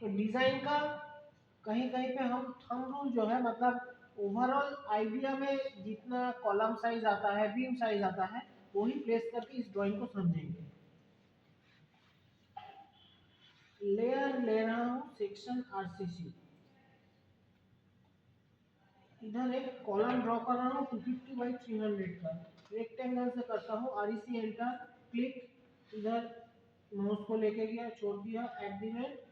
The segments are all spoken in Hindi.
तो डिज़ाइन का कहीं कहीं पे हम थंब रूल जो है मतलब ओवरऑल आइडिया में जितना कॉलम साइज आता है, बीम साइज आता है, वही प्लेस करके इस ड्राइंग को समझेंगे। लेयर ले रहा हूँ सेक्शन आरसीसी, इधर एक कॉलम ड्रॉ कर रहा हूँ 250 बाई 300 का, रेक्टेंगल से करता हूँ, आरईसी एंटर, क्लिक, इधर माउस को लेके गया, छोड़ दिया, एट द रेट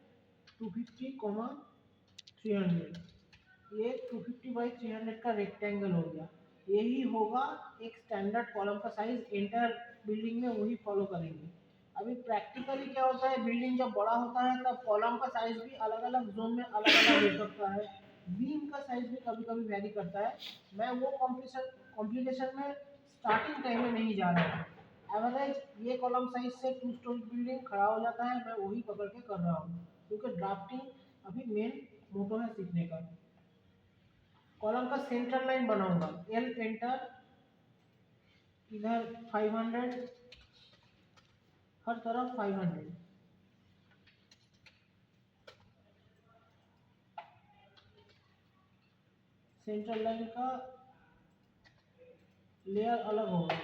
250, 300, ये 250 बाई 300 का रेक्टेंगल हो गया। यही होगा एक स्टैंडर्ड कॉलम का साइज, एंटर बिल्डिंग में वही फॉलो करेंगे। अभी प्रैक्टिकली क्या होता है, बिल्डिंग जब बड़ा होता है तब कॉलम का साइज भी अलग अलग जोन में अलग अलग हो सकता है, बीम का साइज भी कभी कभी वेरी करता है। मैं वो कॉम्प्लिकेशन में स्टार्टिंग टाइम में नहीं जा रहा हूँ। एवरेज ये कॉलम साइज से 2 स्टोरी बिल्डिंग खड़ा हो जाता है, मैं वही पकड़ के कर रहा हूँ, क्योंकि ड्राफ्टिंग अभी मेन मोटो है सीखने का। कॉलम का सेंट्रल लाइन बनाऊंगा, एल एंटर, इधर 500, हर तरफ 500, सेंट्रल लाइन का लेयर अलग होगा,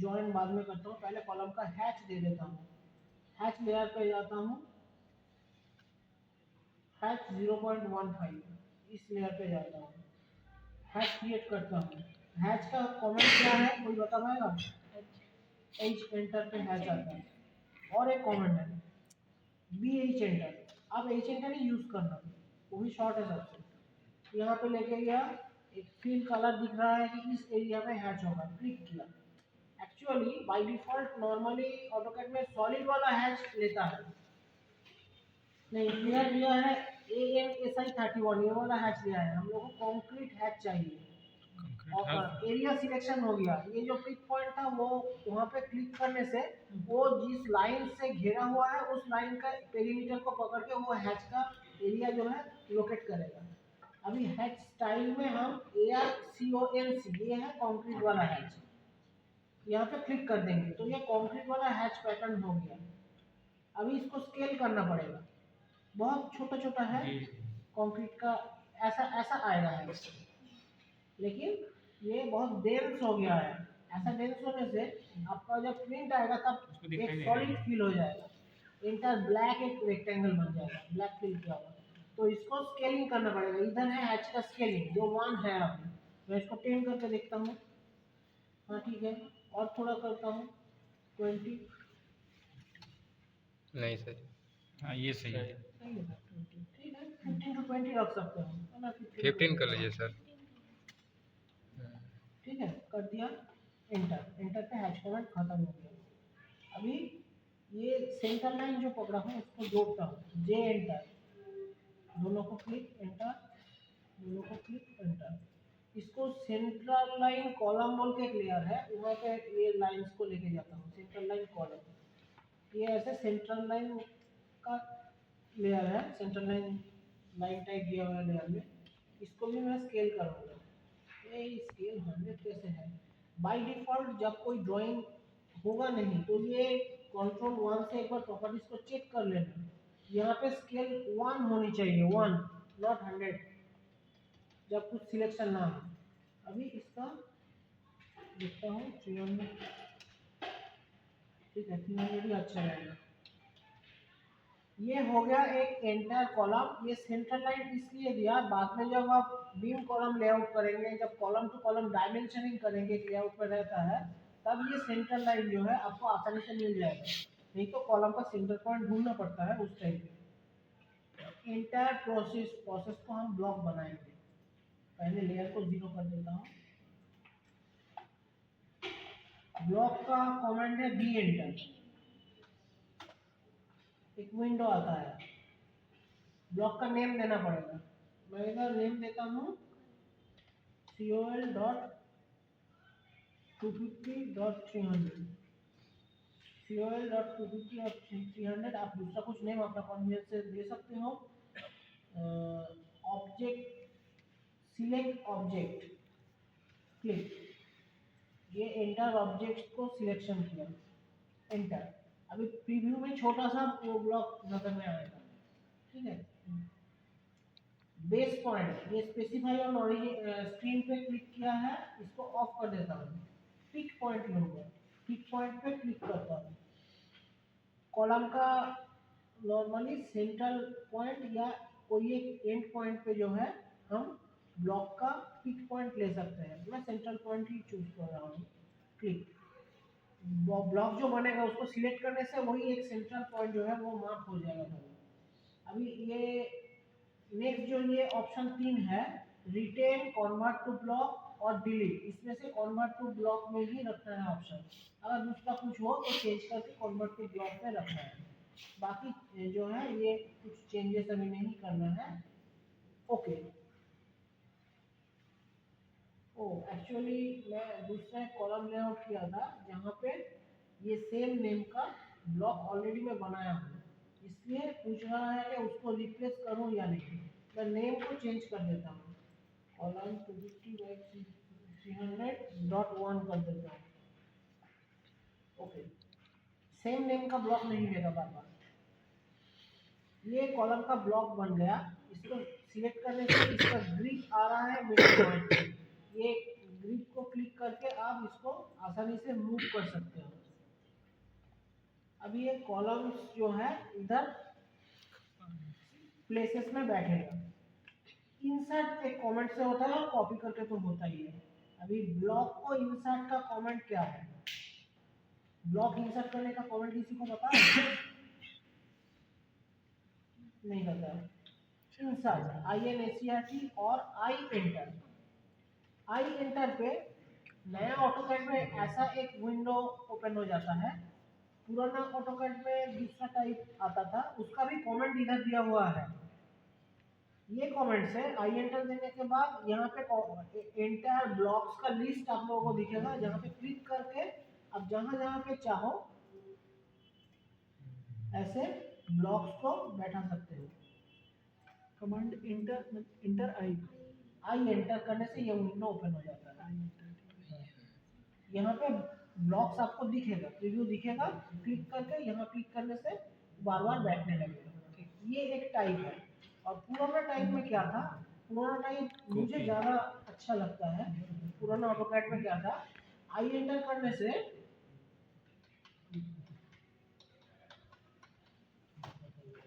जॉइन बाद में करता हूँ, पहले कॉलम का हैच दे देता हूँ। हैच लेयर पे जाता हूँ, हैच 0.15, इस लेयर पे जाता हूँ, हैच क्रिएट करता हूँ। हैच का कमेंट क्या है, कोई बता पाएगा? एच एंटर पे हैच आता है, और एक कमेंट है बी एच एंटर, आप एच एंटर ही यूज करना, वो भी शॉर्ट है सबसे। यहाँ पे लेके गया, एक फिल कलर दिख रहा है कि इस एरिया में हैच होगा, क्लिक किया। Actually by default normally AutoCAD में सॉलिड वाला हैच लेता है, नहीं क्लियर लिया है ANSI31, ये वाला हैच लिया है, हम लोग को कंक्रीट हैच चाहिए। और एरिया सिलेक्शन हो गया, ये जो पिक पॉइंट था वो वहाँ पे क्लिक करने से वो जिस लाइन से घेरा हुआ है उस लाइन का पेरीमीटर को पकड़ के वो हैच का एरिया जो है लोकेट करेगा। अभी हैच स्टाइल में हम ARCONC, ये है कंक्रीट वाला हैच, यहाँ पे क्लिक कर देंगे तो ये कंक्रीट वाला हैच पैटर्न हो गया। अभी इसको स्केल करना पड़ेगा, बहुत छोटा छोटा है कंक्रीट का, ऐसा ऐसा आएगा है, लेकिन ये बहुत डेंस हो गया है। ऐसा डेंस होने से आपका जब प्रिंट आएगा तब एक सॉलिड फील हो जाएगा, इंटर ब्लैक एक रेक्टेंगल बन जाएगा, ब्लैक फील किया होगा। तो इसको स्केलिंग करना पड़ेगा, इधर है एच का स्केलिंग जो 1 है, अभी मैं इसको 10 करके देखता हूँ, हाँ ठीक है, और थोड़ा करता हूँ 20, नहीं सर, हाँ ये सही है, ठीक है 15 to 20 रख सकते हो, तो मैं 15 कर लीजिए सर। ठीक है, कर दिया, एंटर, एंटर पे हैच कमांड खत्म हो गया। अभी ये सेंटर लाइन जो पकड़ा हूँ उसको जोड़ता हूँ, जे एंटर, दोनों को क्लिक एंटर, दोनों को क्लिक एंटर। इसको सेंट्रल लाइन कॉलम बोल के एक लेयर है, वहाँ पे ये लाइंस को लेके जाता हूँ, सेंट्रल लाइन कॉलम, ये ऐसे सेंट्रल लाइन का लेयर है, सेंट्रल लाइन लाइन टाइप दिया हुआ है लेयर में, इसको भी मैं स्केल करूँगा। ये स्केल 100 कैसे है? बाय डिफॉल्ट जब कोई ड्राइंग होगा नहीं तो ये कंट्रोल 1 से एक बार प्रॉपर्टीज को चेक कर लेना, यहाँ पे स्केल 1 होनी चाहिए, 1 नॉट 100, जब कुछ सिलेक्शन ना हो। अभी इसका देखता हूँ 300, ठीक है 300 भी अच्छा रहेगा। ये हो गया एक एंटायर कॉलम, ये सेंट्रल लाइन इसलिए दिया, बाद में जब आप बीम कॉलम लेआउट करेंगे, जब कॉलम टू कॉलम डायमेंशनिंग करेंगे लेआउट पर रहता है, तब ये सेंट्रल लाइन जो है आपको आसानी से मिल जाएगा, नहीं तो कॉलम का सेंटर पॉइंट ढूंढना पड़ता है उस टाइम पे। एंटायर प्रोसेस को हम ब्लॉक बनाएंगे, पहले लेयर को 0 कर देता हूँ। ब्लॉक का कमांड है बी एंटर, एक विंडो आता है, ब्लॉक का नेम देना पड़ेगा, मैं इधर नेम देता हूँ COL.250.300, COL.250.300, आप दूसरा कुछ नेम अपना कन्वीनियंस से दे सकते हो। ऑब्जेक्ट, सिलेक्ट ऑब्जेक्ट, क्लिक, ये एंटर ऑब्जेक्ट को सिलेक्शन किया, एंटर। अभी प्रीव्यू में छोटा सा वो ब्लॉक नजर में आएगा, ठीक है। बेस पॉइंट ये स्पेसिफाई ऑन ओरिजिन स्क्रीन पे क्लिक किया है, इसको ऑफ कर देता हूँ। पिक पॉइंट लूंगा, पिक पॉइंट पे क्लिक करता हूँ। कॉलम का नॉर्मली सेंट्रल पॉइंट या कोई एक एंड पॉइंट पे जो है हम ब्लॉक का पिक पॉइंट ले सकते हैं। मैं सेंट्रल पॉइंट ही चूज कर रहा हूँ। क्लिक, ब्लॉक जो बनेगा उसको सिलेक्ट करने से वही एक सेंट्रल पॉइंट जो है वो मार्क हो जाएगा। अभी ये नेक्स्ट जो ये ऑप्शन 3 है, रिटेन, कन्वर्ट टू ब्लॉक और डिलीट, इसमें से कन्वर्ट टू ब्लॉक में ही रखना है ऑप्शन। अगर दूसरा कुछ हो तो चेंज करके कन्वर्ट टू ब्लॉक में रखना है। बाकी जो है ये कुछ चेंजेस अभी नहीं करना है। ओके। ओ एक्चुअली मैं दूसरा कॉलम लेआउट किया था जहाँ पे ये सेम नेम का ब्लॉक ऑलरेडी मैं बनाया हूँ, इसलिए पूछ रहा है कि उसको रिप्लेस करूँ या नहीं। मैं नेम को चेंज कर देता हूँ, कॉलम 250/300.1 कर देता हूँ। ओके, सेम नेम का ब्लॉक नहीं लेगा बार बार। ये कॉलम का ब्लॉक बन गया। इसको सिलेक्ट करने से इसका ग्रिप आ रहा है मिडिल पॉइंट पे। ये ग्रिप को क्लिक करके आप इसको आसानी से मूव कर सकते हो। अभी ये कॉलम्स जो है इधर प्लेसेस में बैठेगा। इंसर्ट एक कमेंट से होता है और कॉपी करके तो होता ही है। अभी ब्लॉक को इंसर्ट का कमेंट क्या है? ब्लॉक इंसर्ट करने का कमेंट किसी को पता है? नहीं पता है। इंसर्ट INSERT और आई एंटर। आई एंटर पे नया ऑटोकैड में ऐसा एक विंडो ओपन हो जाता है। पुराना ऑटोकैड में दूसरा टाइप आता था, उसका भी कमेंट इधर दिया हुआ है। ये कमेंट्स है। आई एंटर देने के बाद यहाँ पे एंटायर ब्लॉक्स का लिस्ट आप लोगों को दिखेगा, जहाँ पे क्लिक करके आप जहाँ जहाँ पे चाहो ऐसे ब्लॉक्स को बैठा सकते हो। कमांड इंटर आई एंटर करने से ये विंडो ओपन हो जाता है। यहाँ पे ब्लॉक्स आपको दिखेगा, प्रीव्यू दिखेगा। क्लिक करके यहाँ क्लिक करने से बार बार बैठने लगेगा। ये एक टाइप है। और पुराना टाइप में क्या था? पुराना टाइप मुझे ज़्यादा अच्छा लगता है। पुराना ऑटोकैड में क्या था, आई एंटर करने से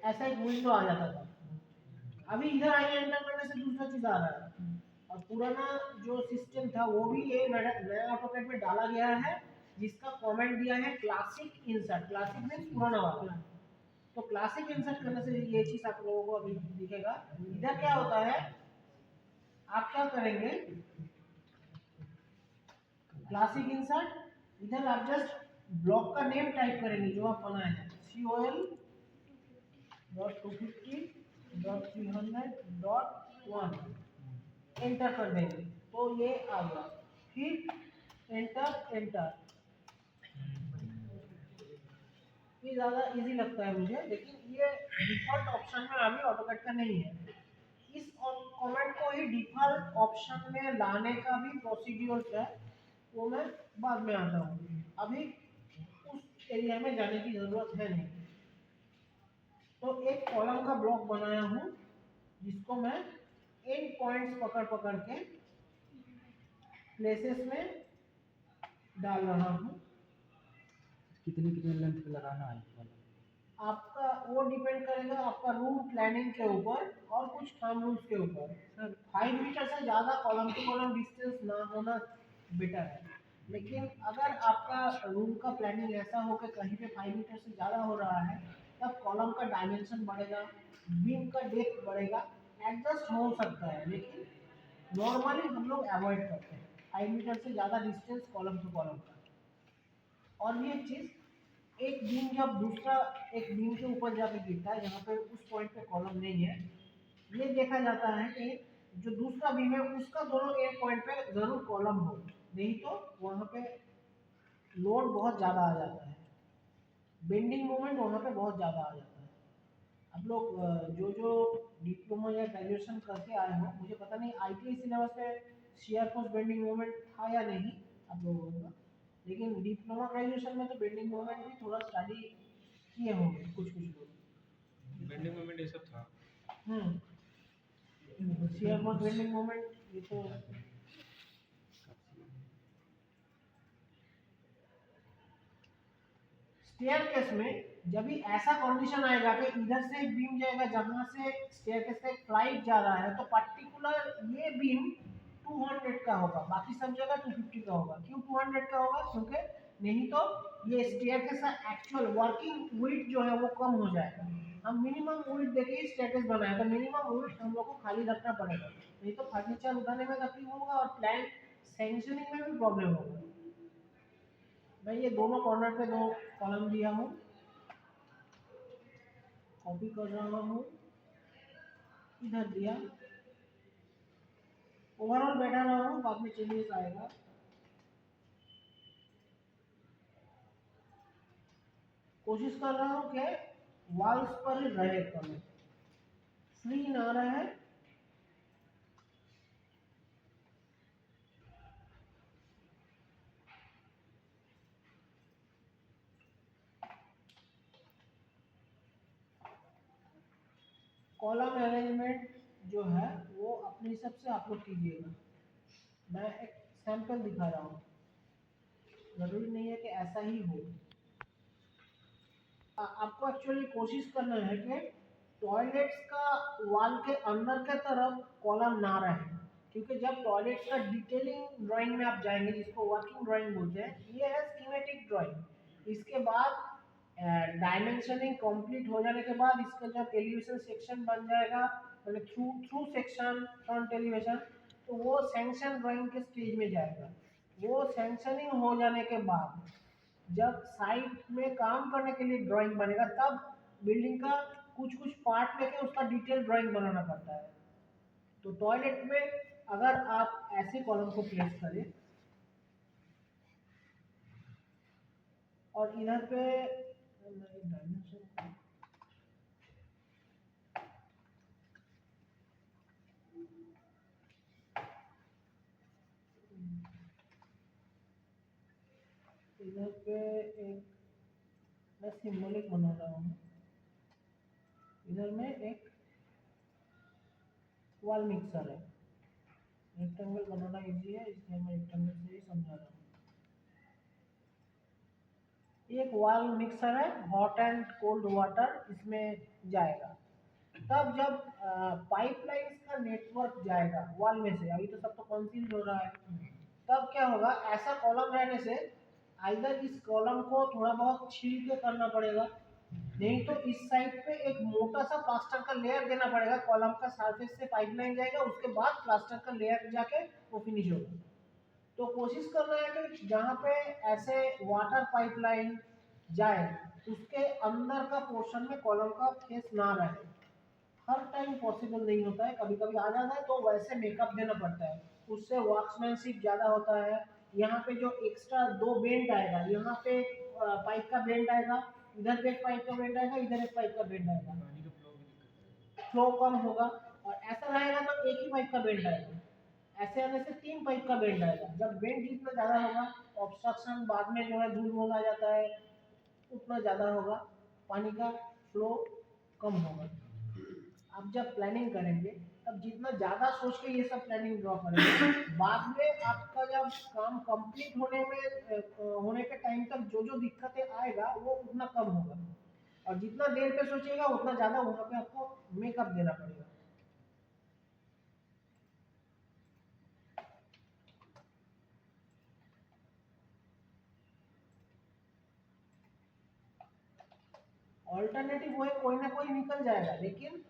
ऐसा एक विंडो आ जाता था। अभी इधर आई एंटर करने से दूसरा चीज़ आ रहा है। और पुराना जो सिस्टम था वो भी ये नया ऑटोकैड में डाला गया है, जिसका कमेंट दिया है क्लासिक इंसर्ट। क्लासिक मींस पुराना वाला। तो क्लासिक इंसर्ट करने से ये चीज आप लोगों को अभी दिखेगा। इधर क्या होता है, आप क्या करेंगे, क्लासिक इंसर्ट, इधर आप जस्ट ब्लॉक का नेम टाइप करेंगे जो आप बनाए हैं, COL.250.300.1 एंटर कर देंगे तो ये आ गया। फिर एंटर एंटर। ये ज़्यादा इजी लगता है मुझे, लेकिन ये डिफॉल्ट ऑप्शन में अभी ऑटोकैड का नहीं है। इस कमेंट को ही डिफॉल्ट ऑप्शन में लाने का भी प्रोसीड्यूर है, वो मैं बाद में आता हूँ। अभी उस एरिया में जाने की ज़रूरत है नहीं। तो एक कॉलम का ब्लॉक बनाया हूँ जिसको मैं एंड पॉइंट्स पकड़ पकड़ के प्लेसेस में डाल रहा हूँ। कितने कितने लेंथ पे लगाना है? आपका वो डिपेंड करेगा आपका रूम प्लानिंग के ऊपर और कुछ फार्म रूल्स के ऊपर। सर 5 मीटर से ज़्यादा कॉलम टू कॉलम डिस्टेंस ना होना बेटर है। लेकिन अगर आपका रूम का प्लानिंग ऐसा हो कि कहीं पे 5 मीटर से ज़्यादा हो रहा है, तब कॉलम का डायमेंशन बढ़ेगा, बीम का डेप्थ बढ़ेगा, एडजस्ट हो सकता है। लेकिन नॉर्मली हम लोग अवॉइड करते हैं 5 मीटर से ज़्यादा डिस्टेंस कॉलम टू कॉलम का। और भी एक चीज़, एक बीम जब दूसरा एक बीम के ऊपर जाके गिरता है जहाँ पे उस पॉइंट पे कॉलम नहीं है, ये देखा जाता है कि जो दूसरा बीम है उसका दोनों एक पॉइंट पे जरूर कॉलम हो, नहीं तो वहाँ पे लोड बहुत ज़्यादा आ जाता है, बेंडिंग मोमेंट वहाँ पे बहुत ज़्यादा आ जाता है। आप लोग जो जो डिप्लोमा या ग्रेजुएशन करके आए हो, मुझे पता नहीं ITI सिलेबस में शेयर फोर्स बेंडिंग मोमेंट था या नहीं आप लोगों का, लेकिन डिप्लोमा ग्रेजुएशन में तो बेंडिंग मोमेंट भी थोड़ा स्टडी किए होंगे कुछ कुछ लोग। बेंडिंग मोमेंट ये सब था। शियर फोर्स बेंडिंग मोमेंट, ये तो स्टेयरकेस में जब भी ऐसा कंडीशन आएगा कि इधर से एक बीम जाएगा जहां से स्टेयरकेस से फ्लाइट जा रहा है, तो पर्टिकुलर ये बीम 200 का होगा, बाकी सब जगह 250 का होगा। क्यों 200 का होगा? क्योंकि नहीं तो ये स्टेयरकेस का एक्चुअल वर्किंग वेट जो है वो कम हो जाएगा। हम मिनिमम वेट देके ही स्टेयरकेस बनाए, तो मिनिमम वेट हम लोग को खाली रखना पड़ेगा, नहीं तो फर्नीचर उठाने में तकलीफ होगा और प्लान सेंक्शनिंग में भी प्रॉब्लम होगा। मैं ये दोनों कॉर्नर पे 2 कॉलम दिया हूँ, कॉपी कर रहा हूँ, इधर दिया, ओवरऑल बैठा रहा हूँ, बाद में चेंजेस आएगा। कोशिश कर रहा हूँ कि वॉल्स पर ही रहे कलर, फ्री ना रहे। कॉलम अरेंजमेंट जो है वो अपने हिसाब से आप लोग कीजिएगा। मैं एक सैंपल दिखा रहा हूँ, जरूरी नहीं है कि ऐसा ही हो। आपको एक्चुअली कोशिश करना है कि टॉयलेट्स का वॉल के अंदर के तरफ कॉलम ना रहे, क्योंकि जब टॉयलेट्स का डिटेलिंग ड्राइंग में आप जाएंगे, जिसको वर्किंग ड्राइंग बोलते हैं, ये है स्कीमेटिक ड्राइंग। इसके बाद डायमेंशनिंग कंप्लीट हो जाने के बाद इसका जब एलिवेशन सेक्शन बन जाएगा, मतलब through through section front elevation, तो वो सैंक्शन ड्राइंग के स्टेज में जाएगा। वो सैंक्शनिंग हो जाने के बाद जब साइट में काम करने के लिए ड्राइंग बनेगा, तब बिल्डिंग का कुछ कुछ पार्ट लेके उसका डिटेल ड्राइंग बनाना पड़ता है। तो टॉयलेट में अगर आप ऐसे कॉलम को प्लेस करें और इधर पे इधर पे एक मैं सिंबॉलिक बना रहा हूँ, इधर में एक वॉल मिक्सर है। रेक्टेंगल बनाना इजी है, इसलिए मैं रेक्टेंगल से ही समझा रहा हूँ। एक वॉल मिक्सर है, हॉट एंड कोल्ड वाटर इसमें जाएगा। तब जब पाइपलाइंस का नेटवर्क जाएगा वॉल में से, अभी तो सब तो कंसील्ड हो रहा है, तब क्या होगा, ऐसा कॉलम रहने से आइदर इस कॉलम को थोड़ा बहुत छील के करना पड़ेगा, नहीं तो इस साइड पे एक मोटा सा प्लास्टर का लेयर देना पड़ेगा। कॉलम का सरफेस से पाइपलाइन जाएगा, उसके बाद प्लास्टर का लेयर जाके वो फिनिश होगा। तो कोशिश करना है कि जहाँ पे ऐसे वाटर पाइपलाइन जाए, उसके अंदर का पोर्शन में कॉलम का फेस ना रहे। हर टाइम पॉसिबल नहीं होता है, कभी कभी आ जाता है तो वैसे मेकअप देना पड़ता है, उससे वर्कमैनशिप ज़्यादा होता है। यहाँ पे जो एक्स्ट्रा 2 बेंड आएगा, यहाँ पे पाइप का बेंड आएगा, इधर पे एक पाइप का बेंड आएगा, इधर एक पाइप का बेंड आएगा, फ्लो कम होगा। और ऐसा रहेगा तो एक ही पाइप का बेंड आएगा, ऐसे आने से 3 पाइप का बेंड आएगा। जब बेंड जितना ज़्यादा होगा, ऑब्स्ट्रक्शन बाद में जो है धूल मोल आ जाता है, उतना ज़्यादा होगा, पानी का फ्लो कम होगा। आप जब प्लानिंग करेंगे तब जितना ज़्यादा सोच के ये सब प्लानिंग ड्रॉ करेंगे, बाद में आपका जब काम कंप्लीट होने के टाइम तक जो जो दिक्कतें आएगा वो उतना कम होगा, और जितना देर पे सोचिएगा उतना ज़्यादा वहाँ पे आपको मेकअप देना पड़ेगा। ऑल्टरनेटिव वो कोई ना कोई निकल जाएगा, लेकिन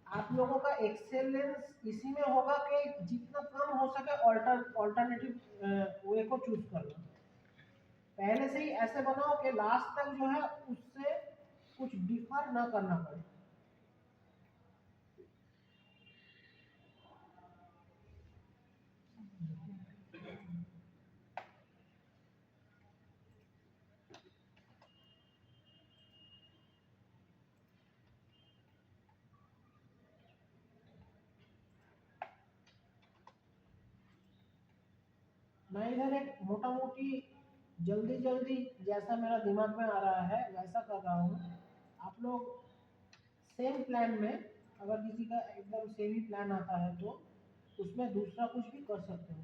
आप लोगों का एक्सेलेंस इसी में होगा कि जितना कम हो सके ऑल्टरनेटिव वे को चूज करना। पहले से ही ऐसे बनाओ कि लास्ट तक जो है उससे कुछ डिफर ना करना पड़े। मैं इधर एक मोटा मोटी जल्दी जल्दी जैसा मेरा दिमाग में आ रहा है वैसा कर रहा हूँ। आप लोग सेम प्लान में अगर किसी का एकदम सेम ही प्लान आता है तो उसमें दूसरा कुछ भी कर सकते हो।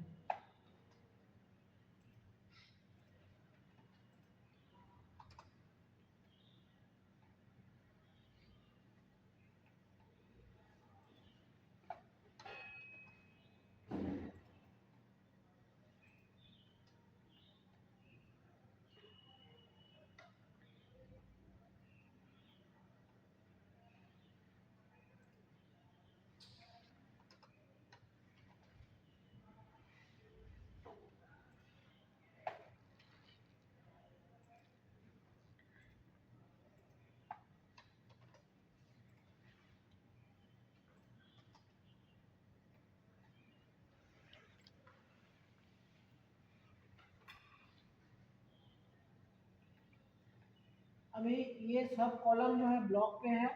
अभी ये सब कॉलम जो है ब्लॉक पे है,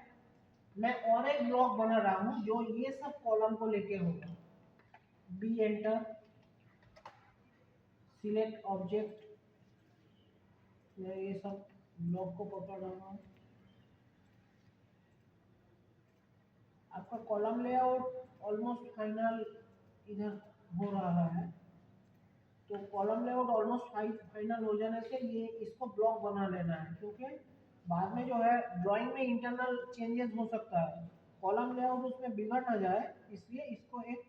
मैं और एक ब्लॉक बना रहा हूँ जो ये सब कॉलम को लेके होगा। बी एंटर, सिलेक्ट ऑब्जेक्ट, मैं ये सब ब्लॉक को पकड़ रहा हूँ। आपका कॉलम लेआउट ऑलमोस्ट फाइनल इधर हो रहा है, तो कॉलम लेआउट ऑलमोस्ट फाइनल हो जाने से ये इसको ब्लॉक बना लेना है, क्योंकि बाद में जो है ड्राइंग में इंटरनल चेंजेस हो सकता है, कॉलम लेआउट उसमें बिगड़ ना जाए, इसलिए इसको एक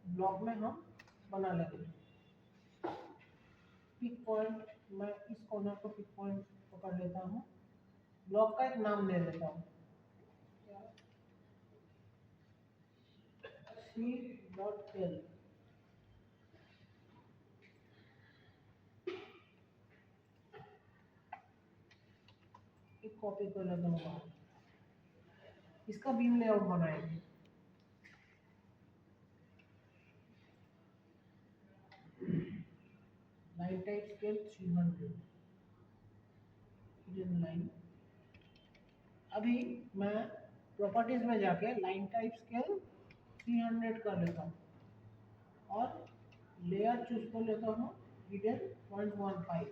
ब्लॉक में हम बना लेंगे। पिक पॉइंट, मैं इस कॉर्नर को पिक पॉइंट पकड़ लेता हूँ, ब्लॉक का एक नाम दे देता हूँ, C.L। एक कॉपी कर लेता हूँ, इसका बीम लेआउट बनाएंगे। Line type scale 300, line. अभी मैं प्रॉपर्टीज में जाके लाइन टाइप स्केल 300 कर लेता हूँ और लेयर चूज कर लेता हूँ हिडन 0.15।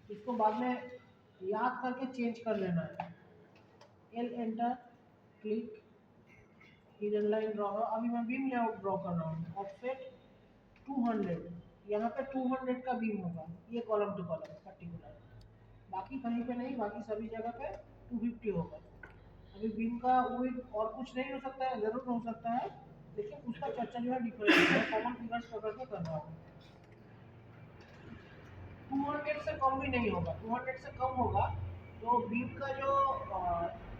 इसको बाद में याद करके चेंज कर लेना है। L enter, click, hidden line draw. अभी मैं बीम लेआउट ड्रॉ कर रहा हूँ, ऑफसेट 200, यहाँ पे 200 का बीम होगा, ये कॉलम टू कॉलम पर्टिकुलर, बाकी कहीं पे नहीं, बाकी सभी जगह पे 250 होगा। अभी बीम का विड्थ और कुछ नहीं हो सकता है, जरूर हो सकता है, लेकिन उसका चर्चा जो है डिफरेंट है, कॉमन फिगर्स पकड़ के कर रहा हूँ। 200 से कम भी नहीं होगा, 200 से कम होगा तो बीम का जो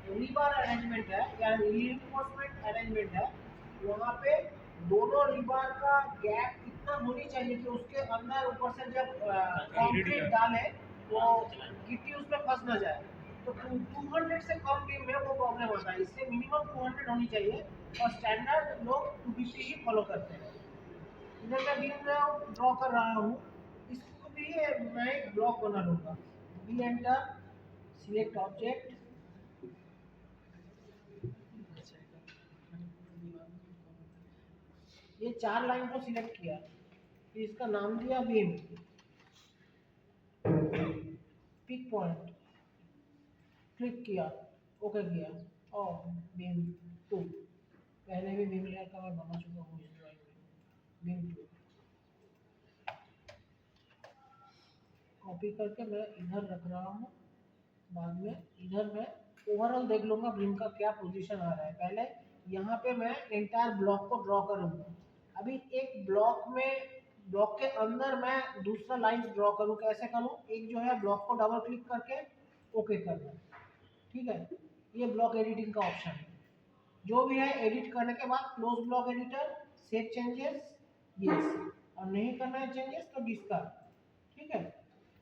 रीबार अरेंजमेंट है या रीइंफोर्समेंट अरेंजमेंट है, वहाँ पे दोनों रीबार का गैप इतना होनी चाहिए कि उसके अंदर ऊपर से जब कंक्रीट डाले तो गिट्टी उसमें फंस ना जाए। तो 200 से कम बीम में वो प्रॉब्लम होता है, इसलिए मिनिमम 200 होनी चाहिए और स्टैंडर्ड लोग 250 ही फॉलो करते हैं। इधर मैं बीम ड्रॉ कर रहा हूँ, इसको भी मैं एक ब्लॉक बना लूँगा। बी एंटर, सिलेक्ट ऑब्जेक्ट, ये 4 लाइन को सिलेक्ट किया, फिर इसका नाम दिया बीम, पिक पॉइंट, क्लिक किया, ओके किया, और बीम 2, पहले भी बीम लेयर का मैं बना चुका हूँ इस ड्राइंग में। बीम 2 कॉपी करके मैं इधर रख रहा हूँ, बाद में इधर मैं ओवरऑल देख लूँगा बीम का क्या पोजीशन आ रहा है। पहले यहाँ पे मैं एंटायर ब्लॉक को ड्रॉ करूँगा। अभी एक ब्लॉक में, ब्लॉक के अंदर मैं दूसरा लाइन ड्रॉ करूँ, कैसे करूँ? एक जो है ब्लॉक को डबल क्लिक करके ओके करना, ठीक है, ये ब्लॉक एडिटिंग का ऑप्शन है। जो भी है एडिट करने के बाद close block editor, save changes, yes, और नहीं करना है चेंजेस तो डिस्कार्ड, ठीक है।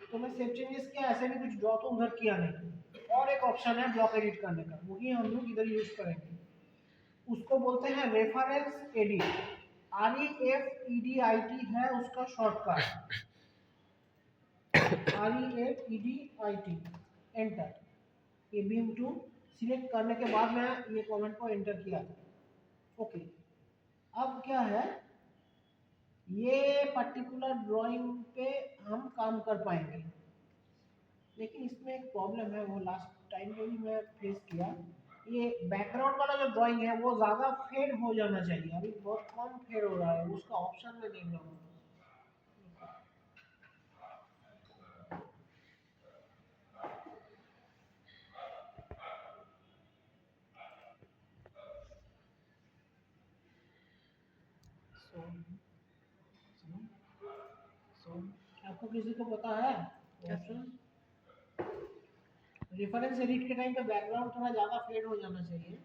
तो मैं सेव चेंजेस किया, ऐसे भी कुछ ड्रॉ तो उधर किया नहीं। और एक ऑप्शन है ब्लॉक एडिट करने का, वही हम लोग इधर यूज करेंगे, उसको बोलते हैं रेफरेंस एडिट, REFEDIT है उसका शॉर्टकट, REFEDIT, एंटर। ये बीम 2 सिलेक्ट करने के बाद मैं ये कमेंट को एंटर किया, ओके। अब क्या है, ये पर्टिकुलर ड्राइंग पे हम काम कर पाएंगे, लेकिन इसमें एक प्रॉब्लम है, वो लास्ट टाइम में भी मैं फेस किया। ये बैकग्राउंड वाला जो ड्राइंग है वो ज़्यादा फेड हो जाना चाहिए, अभी बहुत कम फेड हो रहा है, उसका ऑप्शन में देख रहा हूँ। आपको किसी को पता है ऑप्शन? रेफरेंस एडिट के टाइम पे बैकग्राउंड थोड़ा ज़्यादा फेड हो जाना चाहिए,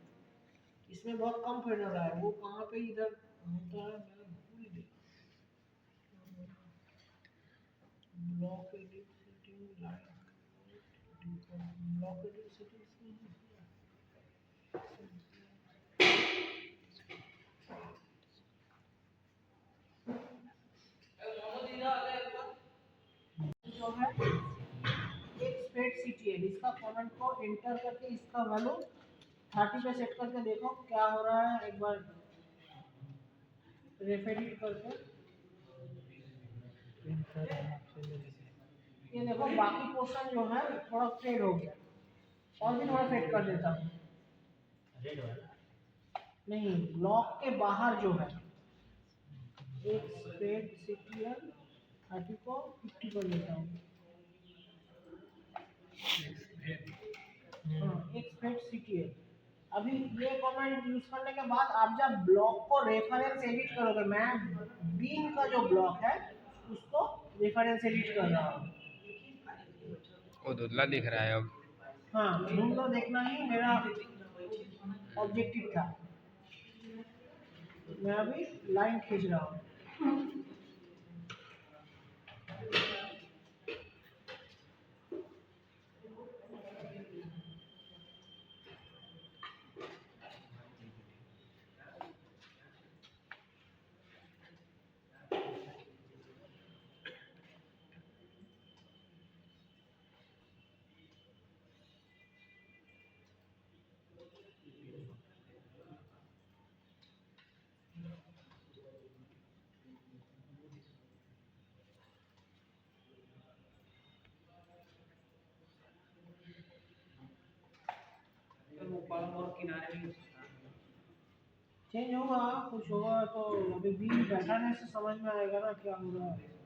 इसमें बहुत कम फेड हो रहा है, वो कहाँ पे इधर होता है मैंने भूल गया। Block edit setting line, block edit setting जो है एक स्प्रेड सीटी है, इसका कमेंट को एंटर करके इसका वैल्यू 30 पे सेट करके देखो क्या हो रहा है, एक बार रेफेडिट करके ये देखो बाकी पोर्शन जो है थोड़ा फेड हो गया, और भी थोड़ा फेड कर देता हूँ। रेड वाला नहीं, ब्लॉक के बाहर जो है एक स्प्रेड सीटीएल 30 को 50 कर देता हूँ। हाँ, एक स्प्रेड सीटीएल। अभी ये कमेंट यूज करने के बाद आप जब ब्लॉक को रेफरेंस एडिट करोगे, मैं बीन का जो ब्लॉक है उसको रेफरेंस एडिट कर रहा हूँ। वो धुंधला दिख रहा है अब। हाँ, ढूंढ लो, देखना ही मेरा ऑब्जेक्टिव था। मैं अभी लाइन खींच रहा हूँ। चेंज होगा, कुछ होगा तो अभी भी बैठाने से समझ में आएगा ना क्या हो रहा है।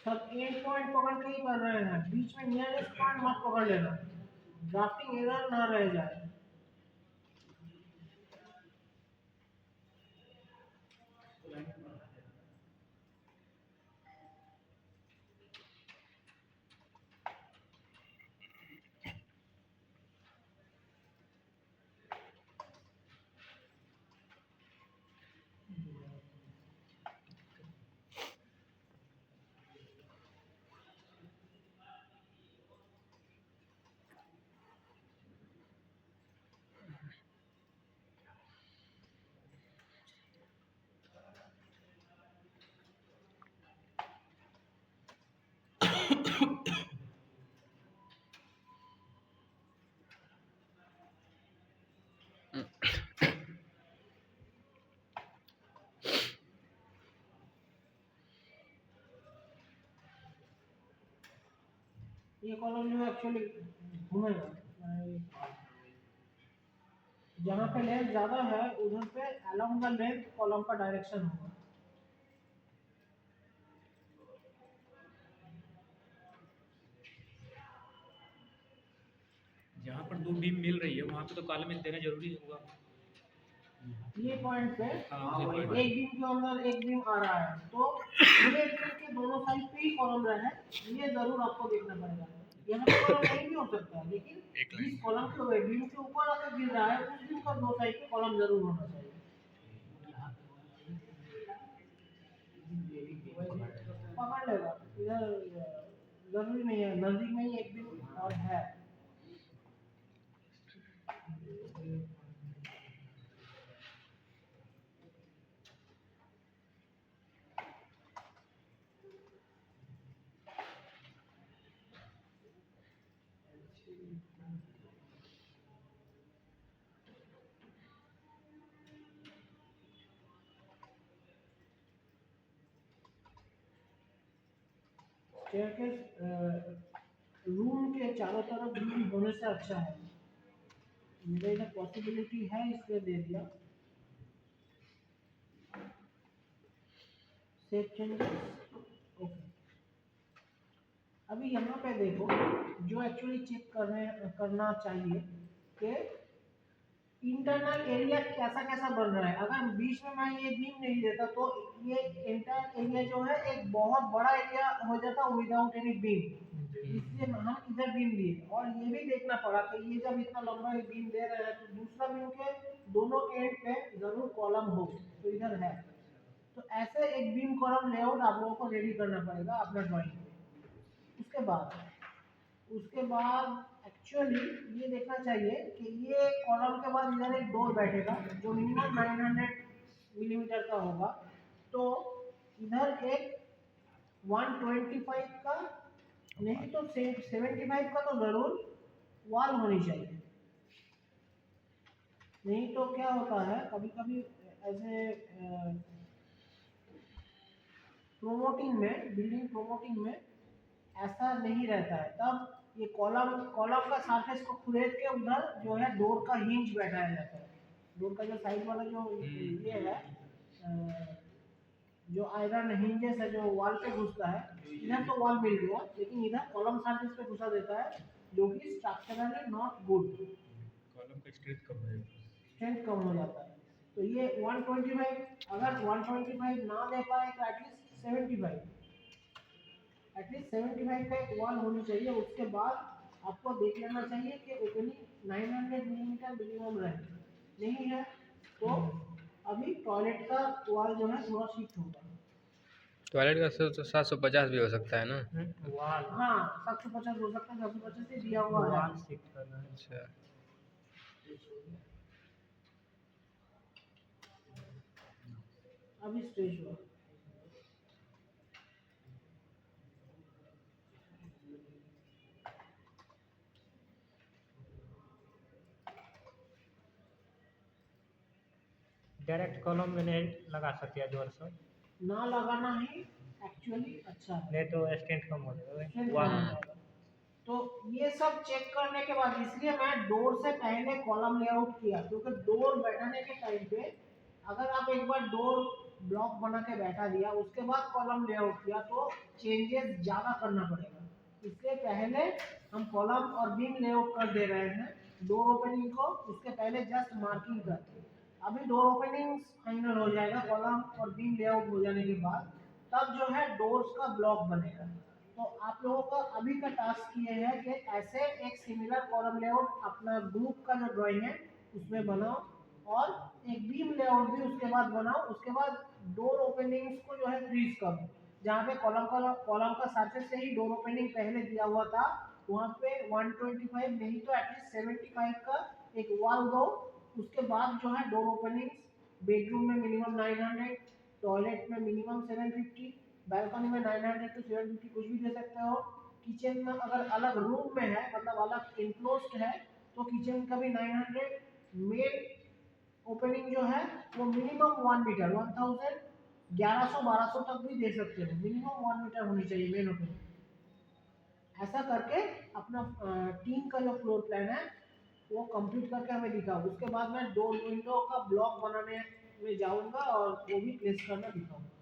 सब एंड पॉइंट पकड़ के ही कर रहे हैं, बीच में नियरेस्ट पॉइंट मत पकड़ लेना, ड्राफ्टिंग एरर ना रह जाए। ये कॉलम जो एक्चुअली घूमेगा, जहाँ पे लेंथ ज़्यादा है उधर पे अलोंग द लेंथ कॉलम का डायरेक्शन होगा। जहाँ पर दो बीम मिल रही है वहाँ पे तो कॉलम देना जरूरी होगा। ये पॉइंट पे हाँ, ये point एक बीम के अंदर एक बीम आ रहा है, तो पूरे बीम के दोनों साइड पे ही कॉलम रहे, ये जरूर आपको देखना पड़ेगा। यहाँ पे कॉलम नहीं भी हो सकता है, लेकिन जिस कॉलम के बीम के ऊपर आकर गिर रहा है उस बीम का दो साइड पे कॉलम जरूर होना चाहिए। पकड़ लेगा, इधर जरूरी नहीं है, नजदीक में ही एक बीम और है। स्टेयरकेस रूम के चारों तरफ बीम होने से अच्छा है। मेरे इधर पॉसिबिलिटी है इसलिए दे दिया। Save changes okay. अभी यहाँ पे देखो जो एक्चुअली चेक करना चाहिए कि इंटरनल एरिया कैसा कैसा बन रहा है। अगर बीच में मैं ये बीम नहीं देता तो ये इंटरनल एरिया जो है एक बहुत बड़ा एरिया हो जाता विदाउट एनी बीम। इसलिए हम इधर बीम दिए और ये भी देखना पड़ा कि ये जब इतना लंबा बीम दे रहे हैं तो दूसरा बीम के दोनों एंड पे जरूर कॉलम हो, तो इधर है। तो ऐसे एक बीम कॉलम लेआउट आप लोगों को रेडी करना पड़ेगा अपना ड्राइंग। उसके बाद एक्चुअली ये देखना चाहिए कि ये कॉलम के बाद इधर एक डोर बैठेगा जो मिनिमम 900 मिलीमीटर का होगा। तो इधर एक 125 का नहीं तो 75 का तो जरूर वॉल होनी चाहिए। नहीं तो क्या होता है कभी कभी ऐसे बिल्डिंग प्रोमोटिंग में ऐसा नहीं रहता है। तब ये कॉलम का सरफेस को खुरेद के उधर जो है डोर का हिंज बैठाया जाता है। डोर का जो साइड वाला जो ये है जो आयरन हिंजेस है जो वॉल पे घुसता है, इधर तो वॉल मिल गया लेकिन इधर कॉलम सरफेस पे घुसा देता है जो कि स्ट्रक्चरली नॉट गुड। कॉलम का स्ट्रेंथ कम हो जाता है। तो ये 125 अगर 125 ना दे पाए तो एटलीस्ट 75 का एक वॉल होनी चाहिए। उसके बाद आपको देख लेना चाहिए कि ओपनिंग 900 मिलीमीटर मिनिमम रहे। नहीं है तो अभी टॉयलेट का वॉल जो है थोड़ा शिफ्ट होगा। टॉयलेट का तो 750 भी हो सकता है ना। वॉल हाँ 750 हो सकता है, 750 से दिया हुआ है। वॉल शिफ्ट करना है। अच्छा अभी स्ट्रेच हुआ। डायरेक्ट कॉलम में नहीं लगा सकते जोर से, ना लगाना ही एक्चुअली अच्छा है, नहीं तो स्ट्रेंथ कम हो strength जाएगा। कम हो जाएगा। तो ये सब चेक करने के बाद इसलिए मैं डोर से पहले कॉलम लेआउट किया क्योंकि डोर बैठाने के टाइम पे अगर आप एक बार डोर ब्लॉक बना के बैठा दिया उसके बाद कॉलम लेआउट किया तो चेंजेस ज़्यादा करना पड़ेगा। इसलिए पहले हम कॉलम और बीम लेआउट कर दे रहे हैं डोर ओपनिंग को, उसके पहले जस्ट मार्किंग करके। अभी डोर ओपनिंग फाइनल हो जाएगा कॉलम और बीम लेआउट हो जाने के बाद, तब जो है डोर्स का ब्लॉक बनेगा। तो आप लोगों का अभी का टास्क ये है कि ऐसे एक सिमिलर कॉलम लेआउट अपना ग्रुप का जो ड्राइंग है उसमें बनाओ और एक बीम लेआउट भी उसके बाद बनाओ। उसके बाद डोर ओपनिंग्स को जो है फ्रीज करो, जहाँ पे कॉलम का सरफेस से ही डोर ओपनिंग पहले दिया हुआ था वहाँ पे 125 नहीं तो एटलीस्ट 75 का एक वॉल दो। उसके बाद जो है डोर ओपनिंग्स बेडरूम में मिनिमम 900, टॉयलेट में मिनिमम 750, बालकनी में 900 to 750 कुछ भी दे सकते हो। किचन में अगर अलग रूम में है मतलब अलग इनक्लोज्ड है तो किचन का भी 900। मेन ओपनिंग जो है वो मिनिमम 1 मीटर 1000 1100-1200 तक भी दे सकते हो, मिनिमम 1 मीटर होनी चाहिए मेन ओपनिंग। ऐसा करके अपना टीम का जो फ्लोर प्लान है वो कंप्लीट करके हमें दिखाओ। उसके बाद मैं डोर विंडो का ब्लॉक बनाने में जाऊंगा और वो भी प्लेस करना दिखाऊंगा।